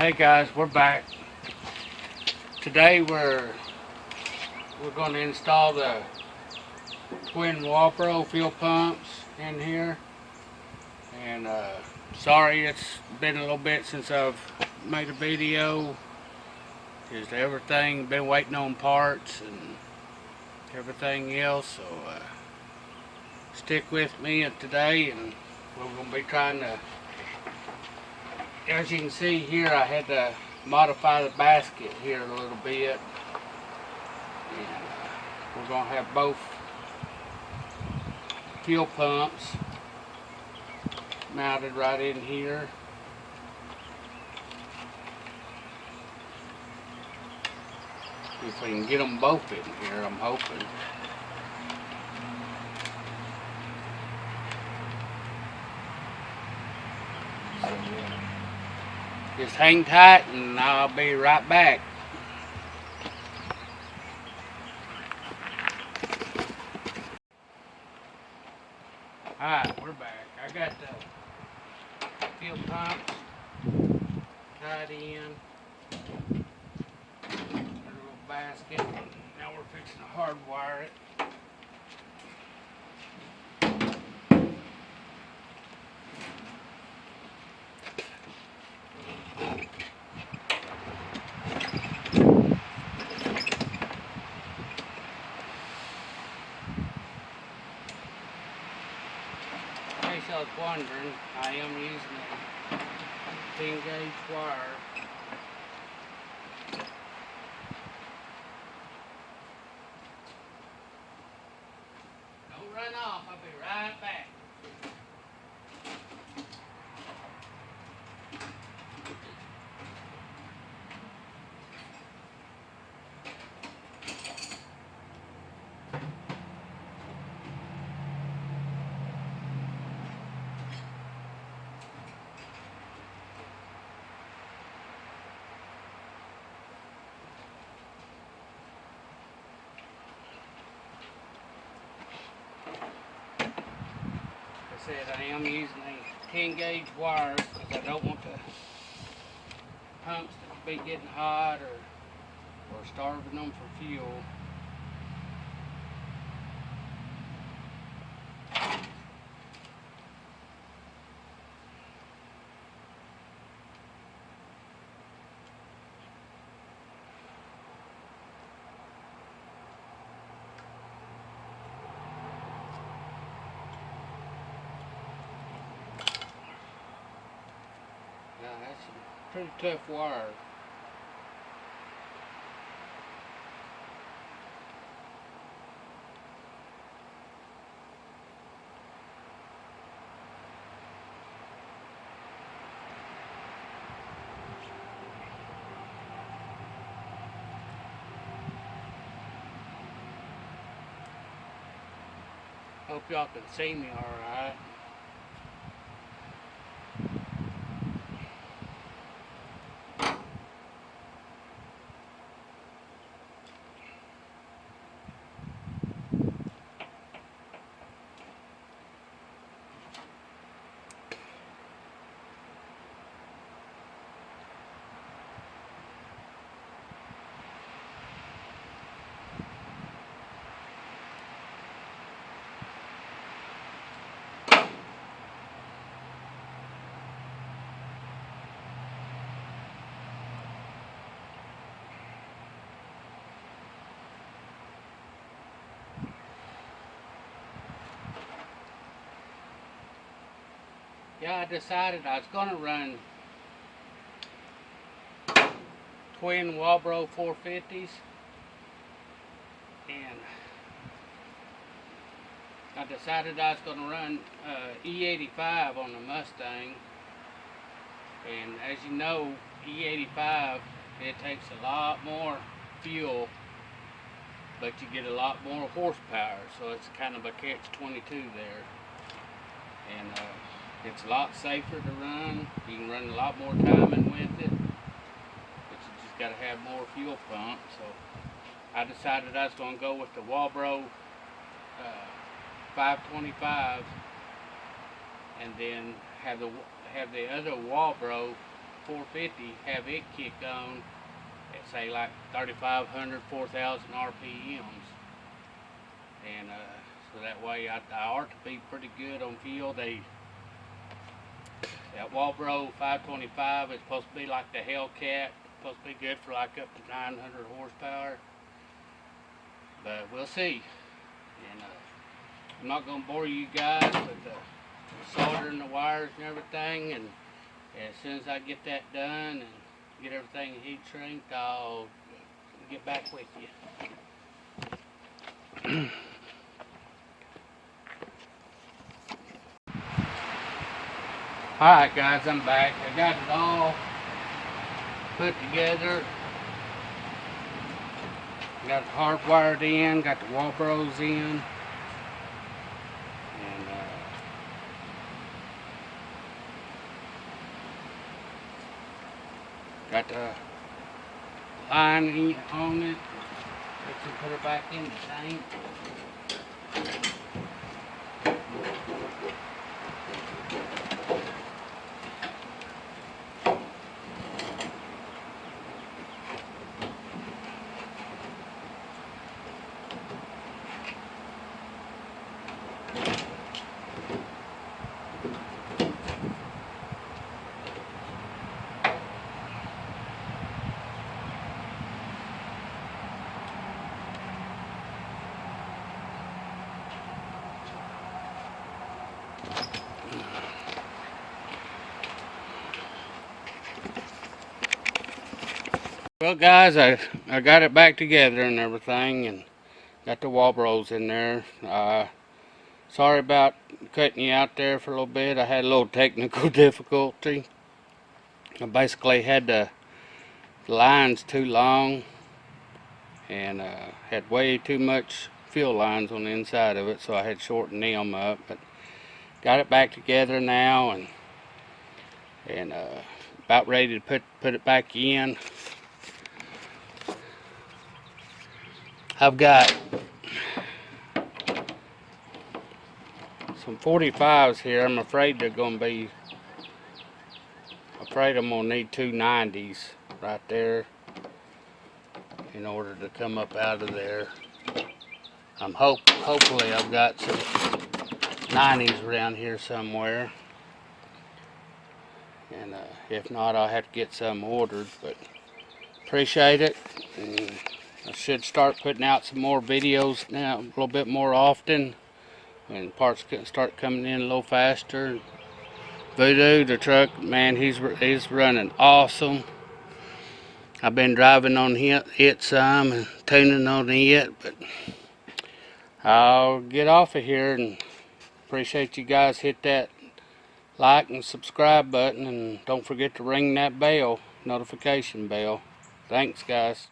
Hey guys, we're back. Today we're going to install the Twin Walbro fuel pumps in here. And sorry it's been a little bit since I've made a video. Just everything, been waiting on parts and everything else. So stick with me today, and we're going to be trying to, as you can see here, I had to modify the basket here a little bit. And we're going to have both fuel pumps mounted right in here. If we can get them both in here, I'm hoping. So, just hang tight and I'll be right back. Alright, we're back. I got the fuel pumps tied in. There's a little basket. Now we're fixing to hardwire it. In case I was wondering, I am using a 10-gauge wire. Don't run off, I'll be right back. Said I am using a 10-gauge wire because I don't want the pumps to be getting hot or starving them for fuel. That's a pretty tough wire. Hope y'all can see me alright. Yeah, I decided I was going to run Twin Walbro 450s, and I decided I was going to run E85 on the Mustang. And as you know, E85, it takes a lot more fuel, but you get a lot more horsepower, so it's kind of a catch-22 there. And it's a lot safer to run. You can run a lot more timing with it, but you just got to have more fuel pump. So I decided I was going to go with the Walbro 525, and then have the other Walbro 450, have it kick on at say like 3,500, 4,000 RPMs, and so that way I ought to be pretty good on fuel. That Walbro 525 is supposed to be like the Hellcat, supposed to be good for like up to 900 horsepower, but we'll see. And I'm not going to bore you guys with soldering the wires and everything, and as soon as I get that done and get everything heat shrink, I'll get back with you. Alright guys, I'm back. I got it all put together. Got it hardwired in, got the Walbros in. And got the line on it. Let's put it back in the tank. Well guys, I got it back together and everything, and got the Walbros in there. Sorry about cutting you out there for a little bit. I had a little technical difficulty. I basically had the lines too long, and had way too much fuel lines on the inside of it, so I had shortened them up. But got it back together now, and about ready to put it back in. I've got some 45s here. I'm afraid I'm gonna need two 90s right there in order to come up out of there. Hopefully I've got some 90s around here somewhere, and if not, I'll have to get some ordered. But appreciate it, and I should start putting out some more videos now, a little bit more often, and parts start coming in a little faster. Voodoo, the truck, man, he's running awesome. I've been driving on it some and tuning on it, but I'll get off of here, and appreciate you guys. Hit that like and subscribe button, and don't forget to ring that bell, notification bell. Thanks guys.